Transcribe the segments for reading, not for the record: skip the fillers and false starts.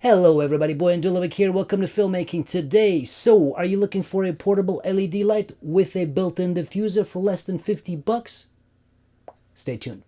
Hello everybody, Boy and Dulabic here. Welcome to Filmmaking today. So, are you looking for a portable LED light with a built-in diffuser for less than 50 bucks? Stay tuned.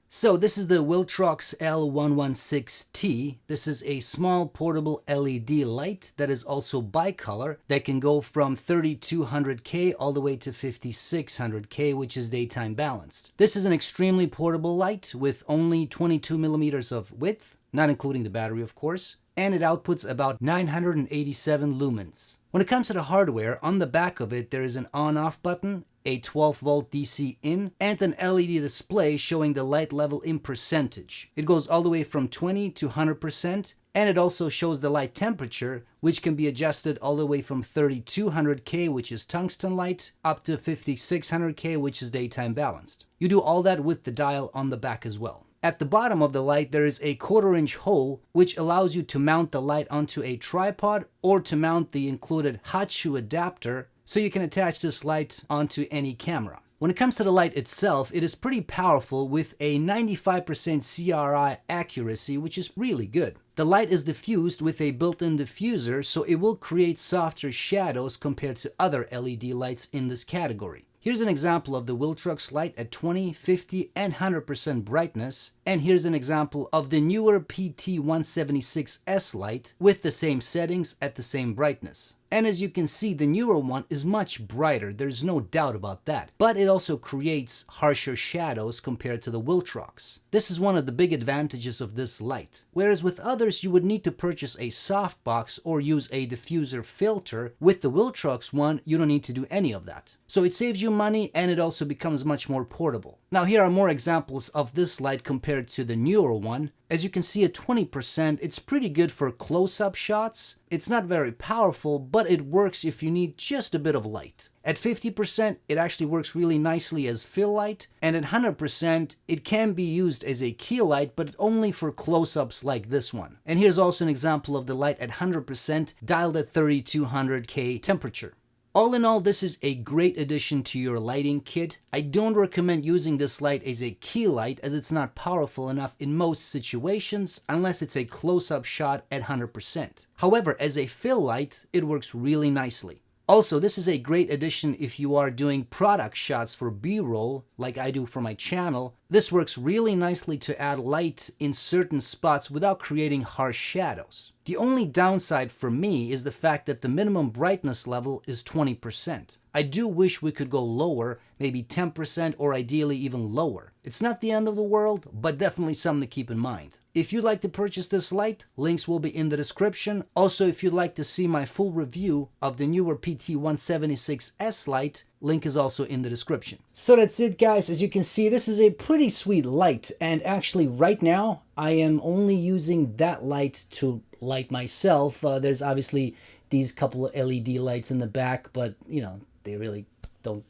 So this is the Viltrox L116T. This is a small portable LED light that is also bicolor that can go from 3200K all the way to 5600K, which is daytime balanced. This is an extremely portable light with only 22 millimeters of width, not including the battery of course, and it outputs about 987 lumens. When it comes to the hardware, on the back of it there is an on-off button, a 12-volt DC in, and an LED display showing the light level in percentage. It goes all the way from 20 to 100%, and it also shows the light temperature, which can be adjusted all the way from 3200K, which is tungsten light, up to 5600K, which is daytime balanced. You do all that with the dial on the back as well. At the bottom of the light, there is a 1/4-inch hole, which allows you to mount the light onto a tripod or to mount the included hot shoe adapter, so you can attach this light onto any camera. When it comes to the light itself, it is pretty powerful with a 95% CRI accuracy, which is really good. The light is diffused with a built-in diffuser, so it will create softer shadows compared to other LED lights in this category. Here's an example of the Viltrox light at 20, 50, and 100% brightness. And here's an example of the Neewer PT176S light with the same settings at the same brightness. And as you can see, the Neewer one is much brighter, there's no doubt about that. But it also creates harsher shadows compared to the Viltrox. This is one of the big advantages of this light. Whereas with others, you would need to purchase a softbox or use a diffuser filter. With the Viltrox one, you don't need to do any of that. So it saves you money and it also becomes much more portable. Now here are more examples of this light compared to the Neewer one. As you can see at 20%, it's pretty good for close-up shots. It's not very powerful, but it works if you need just a bit of light. At 50%, it actually works really nicely as fill light, and at 100%, it can be used as a key light, but only for close-ups like this one. And here's also an example of the light at 100% dialed at 3200K temperature. All in all, this is a great addition to your lighting kit. I don't recommend using this light as a key light as it's not powerful enough in most situations unless it's a close-up shot at 100%. However, as a fill light, it works really nicely. Also, this is a great addition if you are doing product shots for B-roll, like I do for my channel. This works really nicely to add light in certain spots without creating harsh shadows. The only downside for me is the fact that the minimum brightness level is 20%. I do wish we could go lower, maybe 10% or ideally even lower. It's not the end of the world, but definitely something to keep in mind. If you'd like to purchase this light, links will be in the description. Also, if you'd like to see my full review of the Neewer PT176S light, link is also in the description. So that's it guys. As you can see, this is a pretty sweet light, and actually right now I am only using that light to light myself. There's obviously these couple of LED lights in the back, but you know, they really don't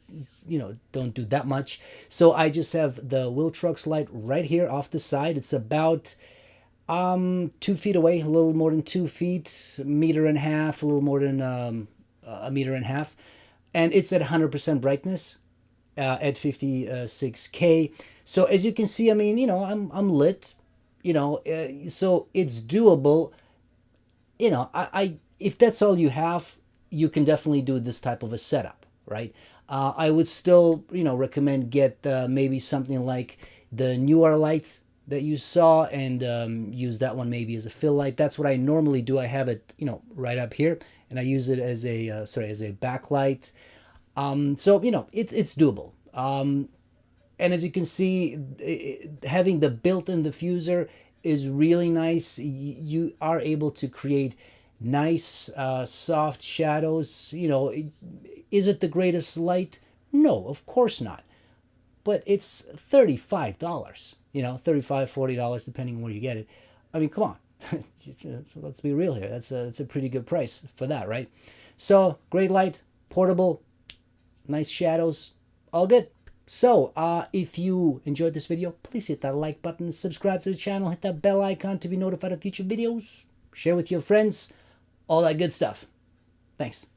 do that much. So I just have the Viltrox light right here off the side. It's about 2 feet away, a little more than 2 feet, 1.5 meters, a little more than 1.5 meters, and it's at 100% brightness at 56K. So as you can see, I mean, you know, I'm lit, you know, so it's doable. You know, I if that's all you have, you can definitely do this type of a setup, right? I would still, you know, recommend get maybe something like the Neewer light that you saw and use that one maybe as a fill light. That's what I normally do. I have it, you know, right up here, and I use it as a as a backlight. So you know, it's doable. And as you can see, having the built-in diffuser is really nice. You are able to create nice soft shadows. You know, is it the greatest light? No, of course not. But it's $35, you know, $35, $40, depending on where you get it. I mean, come on. Let's be real here. That's a pretty good price for that, right? So, great light, portable, nice shadows, all good. So, if you enjoyed this video, please hit that like button, subscribe to the channel, hit that bell icon to be notified of future videos, share with your friends, all that good stuff. Thanks.